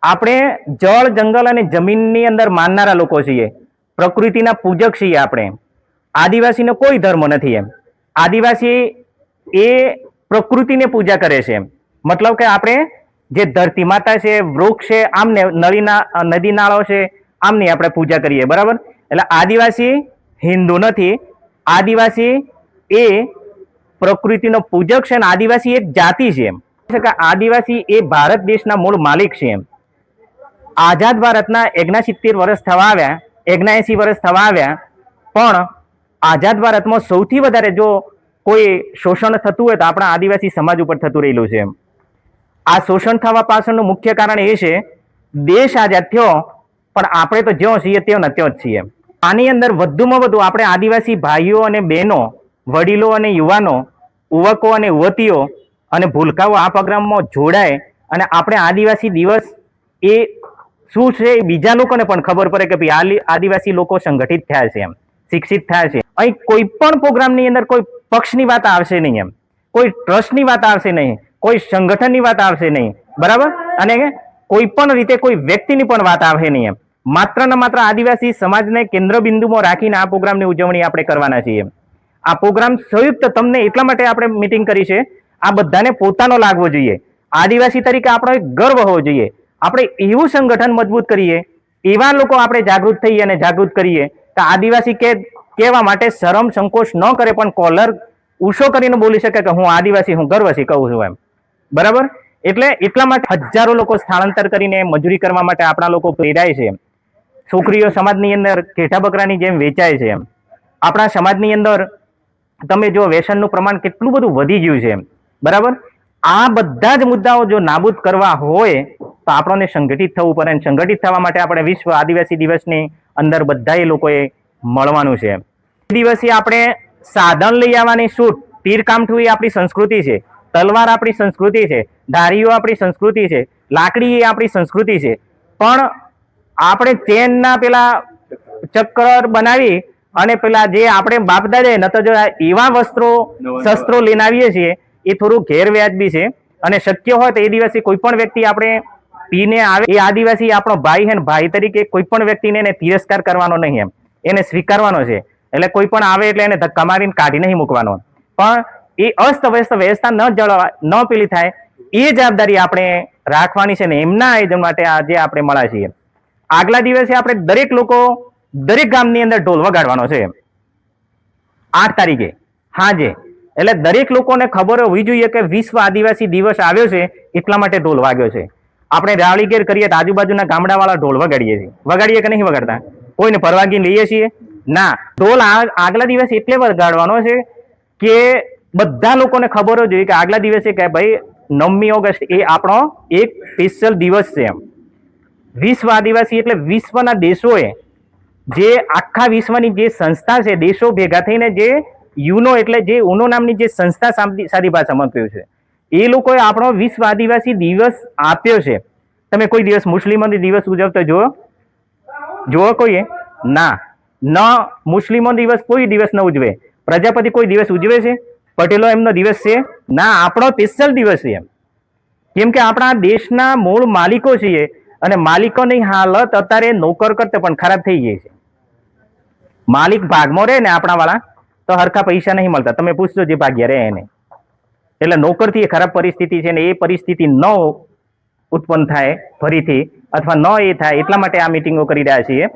આપણે જળ જંગલ અને જમીનની અંદર માનનારા લોકો છીએ, પ્રકૃતિના પૂજક છીએ આપણે. આદિવાસીનો કોઈ ધર્મ નથી એમ. આદિવાસી એ પ્રકૃતિને પૂજા કરે છે એમ. મતલબ કે આપણે જે ધરતી માતા છે, વૃક્ષ છે, આમને નદી નાળો છે, આમની આપણે પૂજા કરીએ, બરાબર. એટલે આદિવાસી હિન્દુ નથી, આદિવાસી એ પ્રકૃતિનો પૂજક છે અને આદિવાસી એક જાતિ છે એમ. આદિવાસી એ ભારત દેશના મૂળ માલિક છે એમ. આઝાદ ભારતના 69 વર્ષ થવા આવ્યા, 79 વર્ષ થવા આવ્યા, પણ આઝાદ ભારતમાં સૌથી વધારે જો કોઈ શોષણ થતું હોય તો આપણા આદિવાસી સમાજ ઉપર થતું રહેલું છે એમ. આ શોષણ થવા પાછળનું મુખ્ય કારણ એ છે, દેશ આઝાદ થયો પણ આપણે તો જ્યાં છીએ ત્યાં જ છીએ. આની અંદર વધુમાં વધુ આપણે આદિવાસી ભાઈઓ અને બહેનો, વડીલો અને યુવાનો, યુવકો અને યુવતીઓ અને ભૂલકાઓ આ પ્રોગ્રામમાં જોડાય અને આપણે આદિવાસી દિવસ એ શું છે એ બીજા લોકોને પણ ખબર પડે કે ભાઈ આદિવાસી લોકો સંગઠિત થયા છે એમ, શિક્ષિત થયા છે. અહીં કોઈ પણ પ્રોગ્રામની અંદર કોઈ પક્ષની વાત આવશે નહીં એમ, કોઈ ટ્રસ્ટની વાત આવશે નહીં, કોઈ સંગઠનની વાત આવશે નહીં, બરાબર. અને કોઈ પણ રીતે કોઈ વ્યક્તિની પણ વાત આવે નહીં એમ. માત્ર ને માત્ર આદિવાસી સમાજને કેન્દ્ર બિંદુમાં રાખીને આ પ્રોગ્રામની ઉજવણી આપણે કરવાના છીએ. આ પ્રોગ્રામ સંયુક્ત તમને એટલા માટે આપણે મીટિંગ કરી છે, આ બધાને પોતાનો લાગવો જોઈએ. આદિવાસી તરીકે આપણો એક ગર્વ હોવો જોઈએ. આપણે એવું સંગઠન મજબૂત કરીએ, એવા લોકો આપણે જાગૃત થઈએ અને જાગૃત કરીએ કે આદિવાસી કહેવા માટે શરમ સંકોચ ન કરે, પણ કોલર ઊંચો કરીને બોલી શકે કે હું આદિવાસી, હું ગર્વથી કહું છું એમ, બરાબર. એટલે એટલા માટે હજારો લોકો સ્થળાંતર કરીને મજૂરી કરવા માટે આપણા લોકો પ્રેરાય છે. છોકરીઓ સમાજની અંદર ઘેટા બકરાની જેમ વેચાય છે એમ. આપણા સમાજની અંદર તમે જો વ્યસનનું પ્રમાણ કેટલું બધું વધી ગયું છે એમ, બરાબર. આ બધા જ મુદ્દાઓ જો નાબૂદ કરવા હોય તો આપણને સંગઠિત થવું પડે. સંગઠિત થવા માટે આપણે વિશ્વ આદિવાસી દિવસની અંદર બધા લોકોએ મળવાનું છે. દિવસે આપણે સાધન લઈ આવવાની છૂટ, તીર કામઠું એ આપણી સંસ્કૃતિ છે, તલવાર આપણી સંસ્કૃતિ છે, ધારીઓ આપણી સંસ્કૃતિ છે, લાકડી એ આપણી સંસ્કૃતિ છે. પણ આપણે ચેનના પેલા ચક્કર બનાવી અને પેલા જે આપણે બાપ દાદા ન તો જો એવા શસ્ત્રો લઈને આવીએ છીએ એ થોડું ગેરવ્યાજબી છે. અને શક્ય હોય તો એ દિવસે કોઈ પણ વ્યક્તિ આપણે પીને આવે, એ આદિવાસી આપણો ભાઈ છે, ભાઈ તરીકે કોઈ પણ વ્યક્તિને એને તિરસ્કાર કરવાનો નહીં એમ, એને સ્વીકારવાનો છે. એટલે કોઈ પણ આવે એટલે એને ધક્કા મારીને કાઢી નહીં મૂકવાનો, પણ એ અસ્તવ્યસ્ત વ્યવસ્થા ન પેલી થાય એ જવાબદારી આપણે રાખવાની છે ને એમના આયોજન માટે આજે આપણે મળ્યા છીએ. આગલા દિવસે આપણે દરેક લોકો દરેક ગામની અંદર ઢોલ વગાડવાનો છે 8 તારીખે હાજે. એટલે દરેક લોકોને ખબર હોવી જોઈએ કે વિશ્વ આદિવાસી દિવસ આવ્યો છે એટલા માટે ઢોલ વાગ્યો છે. આપણે રાવળીગેર કરીએ તો આજુબાજુના ગામડાવાળા ઢોલ વગાડીએ છીએ, વગાડીએ કે નહીં વગાડતા? કોઈને પરવાનગી લઈએ છીએ ના. ઢોલ આગલા દિવસે એટલે વગાડવાનો છે કે બધા લોકોને ખબર હોવી જોઈએ કે આગલા દિવસે કે ભાઈ 9મી ઓગસ્ટ એ આપણો એક સ્પેશિયલ દિવસ છે એમ. વિશ્વ આદિવાસી એટલે વિશ્વના દેશોએ, જે આખા વિશ્વની જે સંસ્થા છે, દેશો ભેગા થઈને જે યુનો એટલે જે ઉનો નામની જે સંસ્થા સાદી ભાષામાં કહ્યું છે, એ લોકોએ આપણો વિશ્વ આદિવાસી દિવસ આપ્યો છે. તમે કોઈ દિવસ મુસ્લિમો દિવસ ઉજવતો જોવો કોઈએ? ના. ન મુસ્લિમો દિવસ કોઈ દિવસ ન ઉજવે, પ્રજાપતિ કોઈ દિવસ ઉજવે છે? પટેલો એમનો દિવસ છે? ના, આપણો સ્પેશિયલ દિવસ છે એમ. કેમ કે આપણા દેશના મૂળ માલિકો છીએ અને માલિકોની હાલત અત્યારે નોકર કરતા પણ ખરાબ થઈ ગઈ છે. માલિક ભાગમાં રહે ને આપણા વાળા તો હરખા પૈસા નહીં મળતા, તમે પૂછજો જે ભાગ્ય રહે એને. એટલે નોકરથી એ ખરાબ પરિસ્થિતિ છે ને એ પરિસ્થિતિ ન ઉત્પન્ન થાય ફરીથી, અથવા ન એ થાય એટલા માટે આ મિટિંગો કરી રહ્યા છીએ.